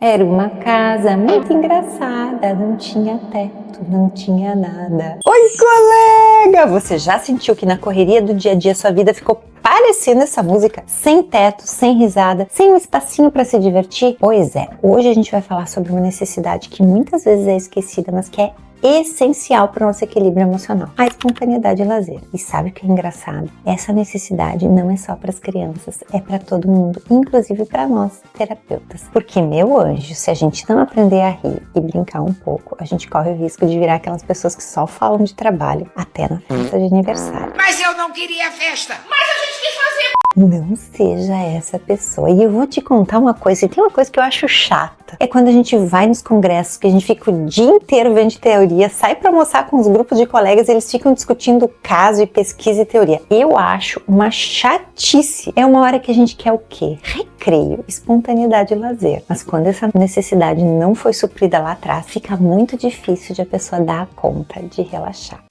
Era uma casa muito engraçada, não tinha teto, não tinha nada. Oi, colega! Você já sentiu que na correria do dia a dia sua vida ficou parecendo essa música? Sem teto, sem risada, sem um espacinho para se divertir? Pois é, hoje a gente vai falar sobre uma necessidade que muitas vezes é esquecida, mas que é essencial para o nosso equilíbrio emocional: a espontaneidade e lazer. E sabe o que é engraçado? Essa necessidade não é só para as crianças, é para todo mundo, inclusive para nós, terapeutas. Porque, meu anjo, se a gente não aprender a rir e brincar um pouco, a gente corre o risco de virar aquelas pessoas que só falam de trabalho, até na festa de aniversário. Mas eu não queria festa! Mas a gente quis fazer! Não seja essa pessoa. E eu vou te contar uma coisa, e tem uma coisa que eu acho chata. É quando a gente vai nos congressos, que a gente fica o dia inteiro vendo teoria, sai pra almoçar com os grupos de colegas e eles ficam discutindo caso e pesquisa e teoria. Eu acho uma chatice. É uma hora que a gente quer o quê? Recreio, espontaneidade e lazer. Mas quando essa necessidade não foi suprida lá atrás, fica muito difícil de a pessoa dar conta de relaxar.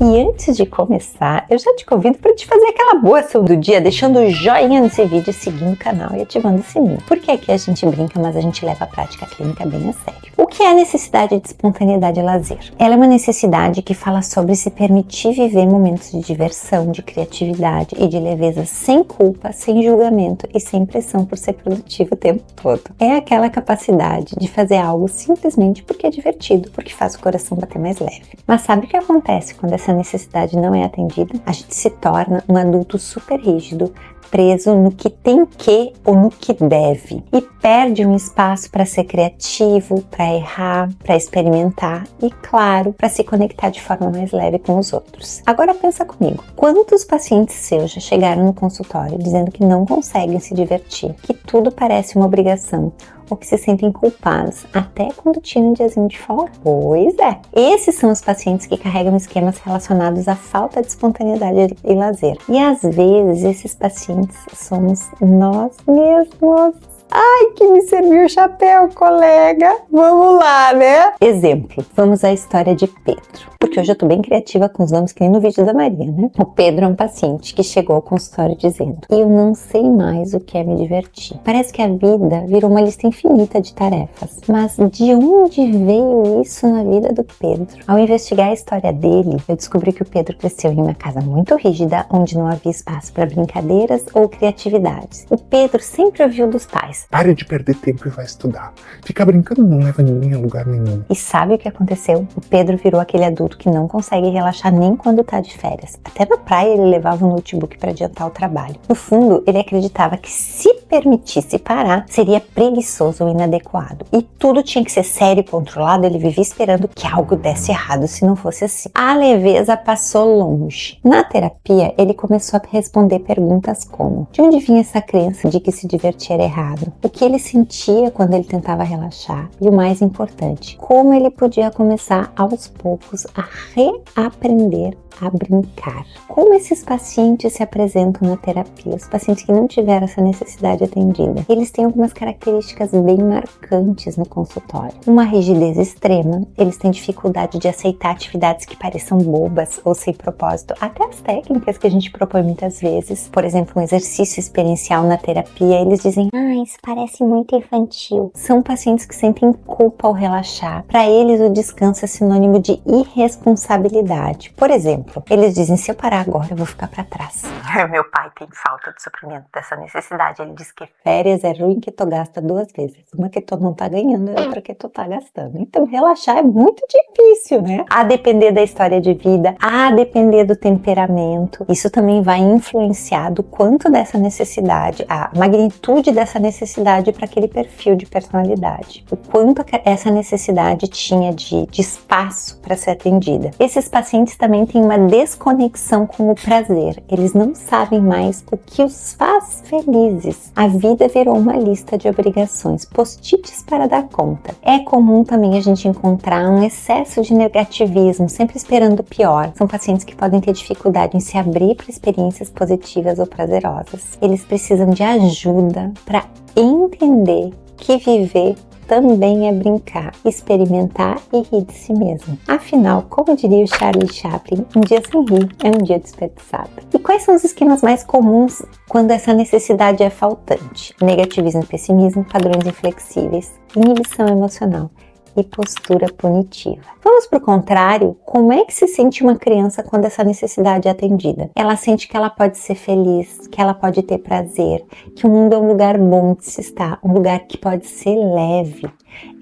E antes de começar, eu já te convido para te fazer aquela boa ação do dia, deixando o joinha nesse vídeo, seguindo o canal e ativando o sininho. Porque aqui a gente brinca, mas a gente leva a prática clínica bem a sério. O que é a necessidade de espontaneidade e lazer? Ela é uma necessidade que fala sobre se permitir viver momentos de diversão, de criatividade e de leveza sem culpa, sem julgamento e sem pressão por ser produtivo o tempo todo. É aquela capacidade de fazer algo simplesmente porque é divertido, porque faz o coração bater mais leve. Mas sabe o que acontece quando essa necessidade não é atendida? A gente se torna um adulto super rígido, preso no que tem que ou no que deve, e perde um espaço para ser criativo, para errar, para experimentar e, claro, para se conectar de forma mais leve com os outros. Agora pensa comigo, quantos pacientes seus já chegaram no consultório dizendo que não conseguem se divertir, que tudo parece uma obrigação, ou que se sentem culpados, até quando tiram um diazinho de folga? Pois é, esses são os pacientes que carregam esquemas relacionados à falta de espontaneidade e lazer. E às vezes esses pacientes somos nós mesmos. Ai, que me serviu o chapéu, colega! Vamos lá, né? Exemplo, vamos à história de Pedro. Porque hoje eu tô bem criativa com os nomes, que nem no vídeo da Maria, né? O Pedro é um paciente que chegou ao consultório dizendo: eu não sei mais o que é me divertir. Parece que a vida virou uma lista infinita de tarefas. Mas de onde veio isso na vida do Pedro? Ao investigar a história dele, eu descobri que o Pedro cresceu em uma casa muito rígida, onde não havia espaço para brincadeiras ou criatividades. O Pedro sempre ouviu dos pais: pare de perder tempo e vai estudar. Ficar brincando não leva ninguém a lugar nenhum. E sabe o que aconteceu? O Pedro virou aquele adulto que não consegue relaxar nem quando tá de férias. Até na praia ele levava o notebook para adiantar o trabalho. No fundo, ele acreditava que se permitisse parar, seria preguiçoso ou inadequado. E tudo tinha que ser sério e controlado, ele vivia esperando que algo desse errado se não fosse assim. A leveza passou longe. Na terapia, ele começou a responder perguntas como: de onde vinha essa crença de que se divertir era errado? O que ele sentia quando ele tentava relaxar? E o mais importante, como ele podia começar aos poucos a reaprender a brincar. Como esses pacientes se apresentam na terapia? Os pacientes que não tiveram essa necessidade atendida, eles têm algumas características bem marcantes no consultório. Uma rigidez extrema, eles têm dificuldade de aceitar atividades que pareçam bobas ou sem propósito, até as técnicas que a gente propõe muitas vezes. Por exemplo, um exercício experiencial na terapia, eles dizem: isso parece muito infantil. São pacientes que sentem culpa ao relaxar. Para eles, o descanso é sinônimo de irresponsabilidade. Por exemplo, eles dizem: se eu parar agora, eu vou ficar para trás. Meu pai tem falta de suprimento dessa necessidade. Ele diz que férias é ruim que tu gasta duas vezes. Uma que tu não tá ganhando e outra que tu tá gastando. Então, relaxar é muito difícil, né? A depender da história de vida, a depender do temperamento. Isso também vai influenciar do quanto dessa necessidade, a magnitude dessa necessidade para aquele perfil de personalidade. O quanto essa necessidade tinha de espaço para ser atendida. Esses pacientes também têm uma desconexão com o prazer. Eles não sabem mais o que os faz felizes. A vida virou uma lista de obrigações, post-its para dar conta. É comum também a gente encontrar um excesso de negativismo, sempre esperando o pior. São pacientes que podem ter dificuldade em se abrir para experiências positivas ou prazerosas. Eles precisam de ajuda para entender que viver também é brincar, experimentar e rir de si mesmo. Afinal, como diria o Charlie Chaplin, um dia sem rir é um dia desperdiçado. E quais são os esquemas mais comuns quando essa necessidade é faltante? Negativismo e pessimismo, padrões inflexíveis, inibição emocional e postura punitiva. Vamos para o contrário, como é que se sente uma criança quando essa necessidade é atendida? Ela sente que ela pode ser feliz, que ela pode ter prazer, que o mundo é um lugar bom de se estar, um lugar que pode ser leve.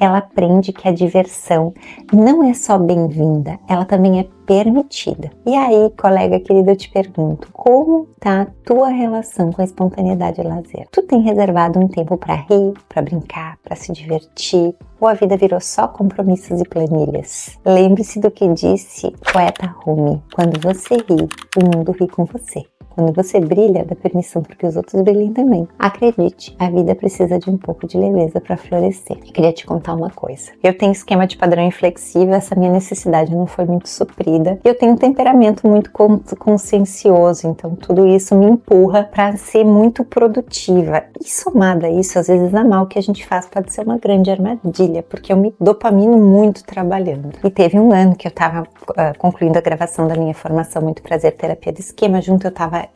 Ela aprende que a diversão não é só bem-vinda, ela também é permitida. E aí, colega querido, eu te pergunto, como tá a tua relação com a espontaneidade e lazer? Tu tem reservado um tempo para rir, para brincar, para se divertir? Ou a vida virou só compromissos e planilhas? Lembre-se do que disse o poeta Rumi: quando você ri, o mundo ri com você. Quando você brilha, dá permissão para que os outros brilhem também. Acredite, a vida precisa de um pouco de leveza para florescer. Eu queria te contar uma coisa. Eu tenho esquema de padrão inflexível, essa minha necessidade não foi muito suprida. Eu tenho um temperamento muito consciencioso, então tudo isso me empurra para ser muito produtiva. E somado a isso, às vezes a mal que a gente faz pode ser uma grande armadilha, porque eu me dopamino muito trabalhando. E teve um ano que eu estava concluindo a gravação da minha formação Muito Prazer Terapia do Esquema, junto eu estava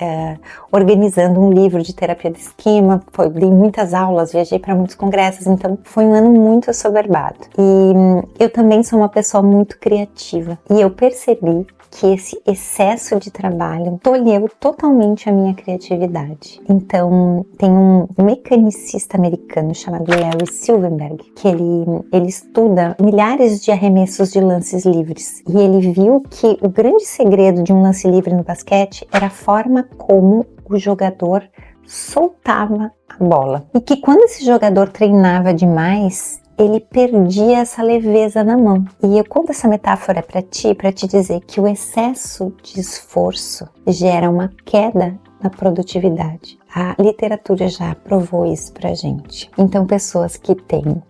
organizando um livro de terapia de esquema, dei muitas aulas, viajei para muitos congressos, então foi um ano muito assoberbado. E eu também sou uma pessoa muito criativa e eu percebi que esse excesso de trabalho tolheu totalmente a minha criatividade. Então, tem um mecanicista americano chamado Larry Silverberg, que ele estuda milhares de arremessos de lances livres. E ele viu que o grande segredo de um lance livre no basquete era a forma como o jogador soltava a bola. E que quando esse jogador treinava demais, ele perdia essa leveza na mão. E eu conto essa metáfora para te dizer que o excesso de esforço gera uma queda na produtividade. A literatura já provou isso pra gente. Então, pessoas que têm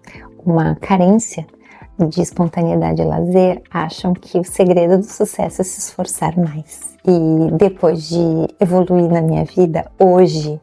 uma carência de espontaneidade e lazer acham que o segredo do sucesso é se esforçar mais. E depois de evoluir na minha vida, hoje,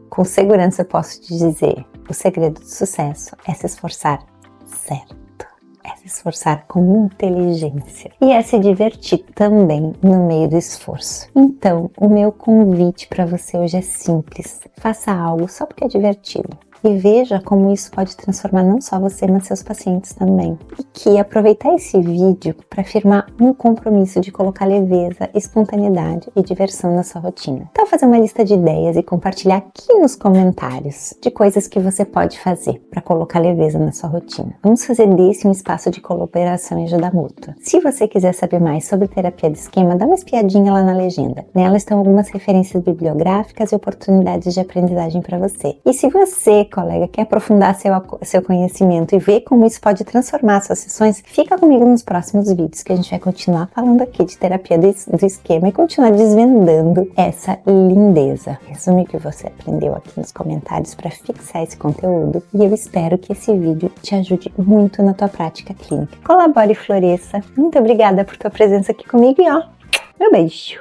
com segurança eu posso te dizer, o segredo do sucesso é se esforçar certo, é se esforçar com inteligência e é se divertir também no meio do esforço. Então, o meu convite para você hoje é simples: faça algo só porque é divertido. E veja como isso pode transformar não só você, mas seus pacientes também. E que aproveitar esse vídeo para firmar um compromisso de colocar leveza, espontaneidade e diversão na sua rotina. Então, fazer uma lista de ideias e compartilhar aqui nos comentários de coisas que você pode fazer para colocar leveza na sua rotina. Vamos fazer desse um espaço de colaboração e ajuda mútua. Se você quiser saber mais sobre terapia de esquema, dá uma espiadinha lá na legenda. Nela estão algumas referências bibliográficas e oportunidades de aprendizagem para você. E se você, colega, quer aprofundar seu conhecimento e ver como isso pode transformar suas sessões, fica comigo nos próximos vídeos que a gente vai continuar falando aqui de terapia do esquema e continuar desvendando essa lindeza. Resume o que você aprendeu aqui nos comentários para fixar esse conteúdo e eu espero que esse vídeo te ajude muito na tua prática clínica. Colabore e floresça. Muito obrigada por tua presença aqui comigo e meu beijo!